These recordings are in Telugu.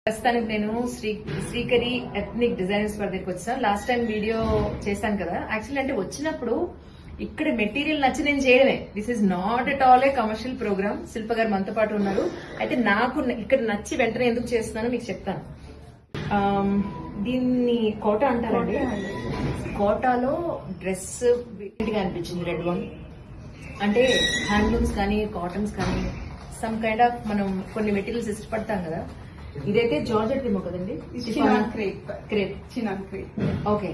ప్రస్తుతానికి నేను శ్రీకరి ఎథ్నిక్ డిజైనర్స్ వారి దగ్గరికి వచ్చాను. లాస్ట్ టైం వీడియో చేశాను కదా. యాక్చువల్లీ అంటే వచ్చినప్పుడు ఇక్కడ మెటీరియల్ నచ్చి నేను చేయడమే. This is not at all a commercial programme. Shilpa గారు మనతో పాటు ఉన్నారు. అయితే నాకు ఇక్కడ నచ్చి వెంటనే ఎందుకు చేస్తున్నానో మీకు చెప్తాను. దీన్ని కోట అంటారండి. కోటాలో డ్రెస్ గా అనిపించింది. రెడ్ వన్ అంటే హ్యాండ్లూమ్స్ కానీ కాటన్స్ కానీ సమ్ కైండ్ ఆఫ్ మనం కొన్ని మెటీరియల్స్ ఇష్టపడతాం కదా. ఇదైతే జార్జెట్ ఏమో కదండి, క్రేప్. ఓకే,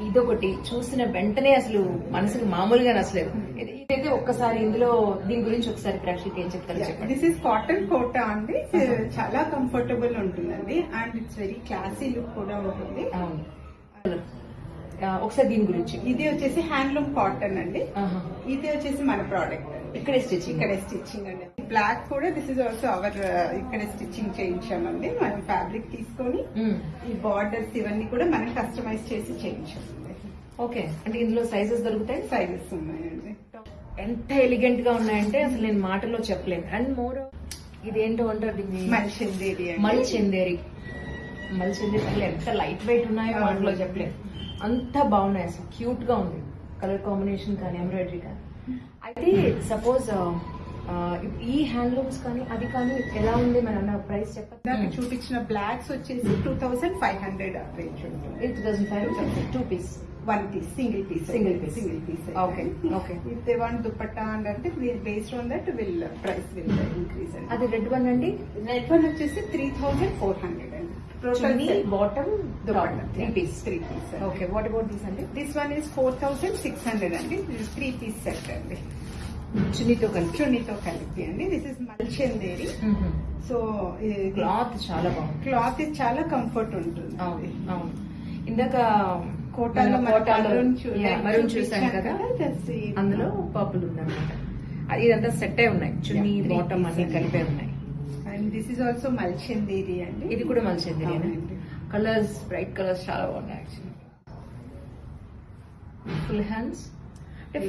ఇదొకటి చూసిన వెంటనే అసలు మనసుకు మామూలుగా నచ్చలేదు. ఇదైతే ఒక్కసారి ఇందులో దీని గురించి ఒకసారి ప్రేక్షకులకు ఏం చెప్తారో చెప్పండి. దిస్ ఇస్ కాటన్ కోటా అండి. చాలా కంఫర్టబుల్ ఉంటుందండి and it's very classy look కూడా ఉంటుంది. ఒకసారి దీని గురించి. ఇది వచ్చేసి హ్యాండ్లూమ్ కాటన్ అండి. ఇది వచ్చేసి మన ప్రోడక్ట్. ఇక్కడే స్టిచ్చింగ్ అండి. బ్లాక్ కూడా దిస్ ఇస్ ఆల్సో అవర్ ఇక్కడ స్టిచ్చింగ్ చేయించామండి. మనం ఫ్యాబ్రిక్ తీసుకొని ఈ బార్డర్స్ ఇవన్నీ కూడా మనం కస్టమైజ్ చేసి చేయించామండి. ఓకే, అంటే ఇందులో సైజెస్ దొరుకుతాయి. సైజెస్ ఉన్నాయండి. ఎంత ఎలిగెంట్ గా ఉన్నాయంటే అసలు నేను మాటల్లో చెప్పలేను. అండ్ మోర్ ఇదేంటో అంటారు మల్చందేరి. అసలు ఎంత లైట్ వెయిట్ ఉన్నాయో మాటలో చెప్పలేను. అంత బాగున్నాయి. అసలు క్యూట్ గా ఉంది. కలర్ కాంబినేషన్ కానీ ఎంబ్రాయిడరీ కానీ. అయితే సపోజ్ ఈ హ్యాండ్లూమ్స్ కానీ అది కానీ ఎలా ఉంది మన ప్రైస్ చెప్పండి. నాకు చూపించిన బ్లాక్స్ వచ్చేసి 2500 రేంజ్ ఉంటుంది. 2500 2 piece, 1 piece, single piece. Okay. If they want dupatta అంటే based on that price will increase అండి. అది రెడ్ వన్ అండి. రెడ్ వన్ వచ్చేసి 3400 అండి. Bottom 3 piece. Okay, what about this అండి? దిస్ వన్ ఇస్ 4600 అండి. 3 పీస్ సెట్ అండి. చున్నీతో కలిపి అండి. This is Mulchanderi. So cloth చాలా బాగుంది. క్లాత్ చాలా కంఫర్ట్ ఉంటుంది. అవును. ఇందాక కోటాలో మరూన్ చూసాను కదా, అందులో పర్పుల్ ఉందన్నమాట. ఇదంతా సెట్ అయి ఉన్నాయి. చున్నీ బాటమ్ అన్ని కలిపే ఉన్నాయి. అండ్ దిస్ ఇస్ ఆల్సో మల్చందేరి అండి. ఇది కూడా మల్చందేరి. కలర్స్ బ్రైట్ కలర్స్ చాలా బాగున్నాయి. యాక్చువల్లీ ఫుల్ హ్యాండ్స్ అంటే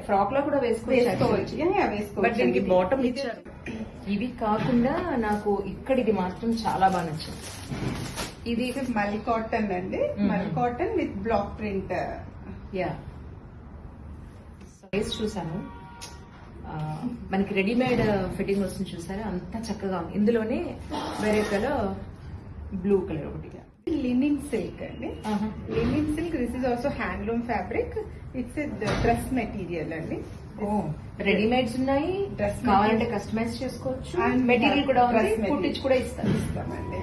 ఫ్రాక్ లో కూడా వేసుకోవచ్చు. బట్ దీనికి బాటమ్ ఇచ్చారు. ఇవి కాకుండా నాకు ఇక్కడ ఇది మాత్రం చాలా బాగా నచ్చింది. ఇది మల్ కాటన్ అండి. Mul cotton with black print. Size చూసాను. మనకి రెడీమేడ్ ఫిట్టింగ్ వస్తుంది చూసారా, అంత చక్కగా ఉంది. ఇందులోనే వేరే కలర్ బ్లూ కలర్ ఒకటి. లినిన్ సిల్క్ అండి. Linen silk. This is also handloom fabric. It's dress material అండి. రెడీమేడ్స్ ఉన్నాయి, డ్రెస్ కావాలంటే కస్టమైజ్ చేసుకోవచ్చు. అండ్ మెటీరియల్ కూడా ఉంది, కుట్టించి కూడా ఇస్తామండి.